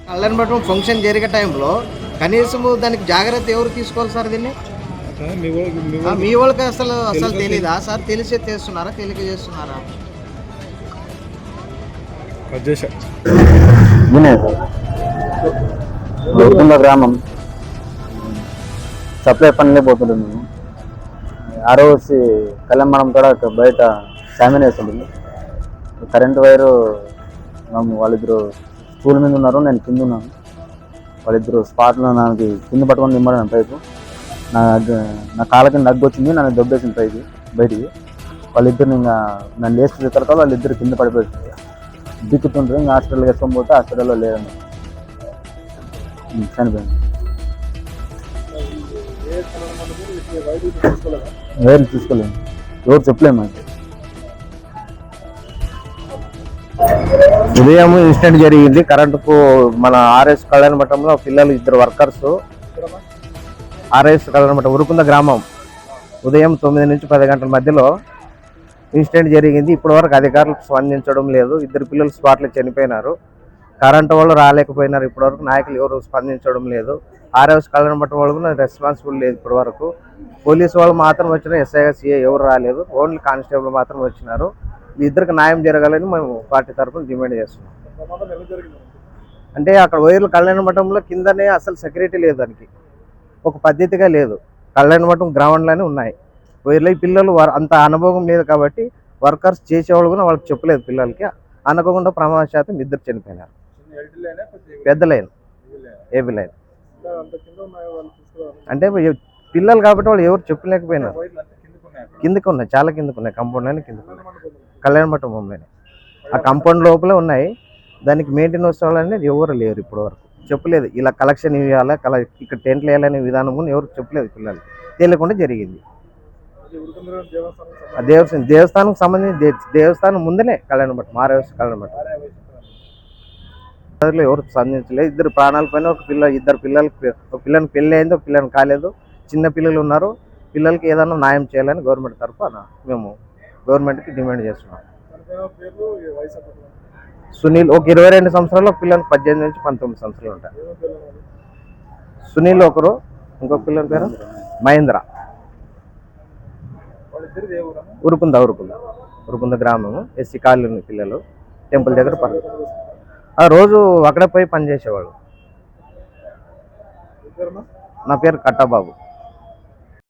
కళ్యాణ మండపం ఫంక్షన్ జరిగే టైంలో కనీసము దానికి జాగ్రత్త ఎవరు తీసుకోవాలి సార్ దీన్ని? మీ వాళ్ళకి అసలు తెలీదా సార్? తెలిసే చేస్తున్నారా, తెలియక చేస్తున్నారా? గ్రామం సప్లై పనిలే పోతుండే మేము. ఆ రోజు కళ్యాణం కూడా బయట శామిన్ వేస్తుంటుంది. కరెంటు వైరు వాళ్ళిద్దరు స్కూల్ మీద ఉన్నారు, నేను కింద ఉన్నాను. వాళ్ళిద్దరు స్పాట్లో నాకు కింద పట్టుకొని నిమ్మడాను పైపు. నా కాళ్ళకి నగ్గు వచ్చింది, నన్ను దొబ్బేసింది పైకి బయటికి. వాళ్ళిద్దరిని ఇంకా నన్ను లేచి తర్వాత వాళ్ళిద్దరు కింద పడిపోతుంది. దిక్కుతుంటారు. ఇంకా హాస్పిటల్కి వేసుకొని పోతే హాస్పిటల్లో లేదండి, చనిపోయింది. వేరు తీసుకోలేము, ఎవరు చెప్పలేము. మాకు ఉదయం ఇన్సిడెంట్ జరిగింది. కరెంటుకు మన ఆర్ఎస్ కళ్యాణ మఠంలో పిల్లలు ఇద్దరు వర్కర్స్, ఆర్ఎస్ కళ్యాణ మఠం ఉరుకుంద గ్రామం, ఉదయం 9 నుంచి 10 గంటల మధ్యలో ఇన్సిడెంట్ జరిగింది. ఇప్పటి వరకు అధికారులు స్పందించడం లేదు. ఇద్దరు పిల్లలు స్పాట్లో చనిపోయినారు. కరెంటు వాళ్ళు రాలేకపోయినారు. ఇప్పటివరకు నాయకులు ఎవరు స్పందించడం లేదు. ఆర్ఎస్ కళ్యాణ మఠం వాళ్ళు కూడా రెస్పాన్సిబుల్ లేదు. ఇప్పటి వరకు పోలీసు వాళ్ళు మాత్రం వచ్చినారు, ఎస్ఐ సిఐ ఎవరు రాలేదు. ఓన్లీ కానిస్టేబుల్ మాత్రం వచ్చినారు. ఇద్దరికి న్యాయం జరగాలని మేము పార్టీ తరఫున డిమాండ్ చేస్తున్నాం. అంటే అక్కడ వైర్లు కళ్యాణ మఠంలో కిందనే అసలు సెక్యూరిటీ లేదు, దానికి ఒక పద్ధతిగా లేదు. కళ్యాణ మఠం గ్రౌండ్లోనే ఉన్నాయి వైర్లు. పిల్లలు అంత అనుభవం లేదు కాబట్టి వర్కర్స్ చేసేవాళ్ళు కూడా వాళ్ళకి చెప్పలేదు. పిల్లలకి అనుకోకుండా ప్రమాదశాతం ఇద్దరు చనిపోయినారు. పెద్ద లైన్, ఏబీ లైన్. అంటే పిల్లలు కాబట్టి వాళ్ళు ఎవరు చెప్పలేకపోయినారు. కిందకి ఉన్నాయి, చాలా కిందకు ఉన్నాయి, కాంపౌండ్లోనే కిందకు ఉన్నాయి. కళ్యాణ మఠం బొమ్మని ఆ కాంపౌండ్ లోపల ఉన్నాయి. దానికి మెయింటెనెన్స్ అనేది ఎవరు లేరు. ఇప్పటి వరకు చెప్పలేదు. ఇలా కలెక్షన్ ఇవ్వాలా, ఇక్కడ టెంట్లు వేయాలనే విధానం కూడా ఎవరు చెప్పలేదు. పిల్లలకి తెలియకుండా జరిగింది. దేవస్థానం సంబంధించి దేవస్థానం ముందనే కళ్యాణ మఠం, ఆర్ఎస్ కళ్యాణ మఠం. ఎవరు స్పందించలేదు. ఇద్దరు ప్రాణాల పైన ఇద్దరు పిల్లలకి, ఒక పిల్లని పెళ్ళి అయింది, ఒక పిల్లని కాలేదు. చిన్న పిల్లలు ఉన్నారు. పిల్లలకి ఏదైనా న్యాయం చేయాలని గవర్నమెంట్ తరఫున మేము గవర్నమెంట్కి డిమాండ్ చేస్తున్నాం. సునీల్ ఒక 22 సంవత్సరాలు, ఒక పిల్లలకి 18 నుంచి 19 సంవత్సరాలు ఉంటాయి. సునీల్ ఒకరు, ఇంకొక పిల్లల పేరు మహేంద్ర. ఉరుకుంద గ్రామము, ఎస్సీ కాలనీ పిల్లలు. టెంపుల్ దగ్గర రోజు అక్కడే పోయి పనిచేసేవాళ్ళు. నా పేరు కట్టాబాబు.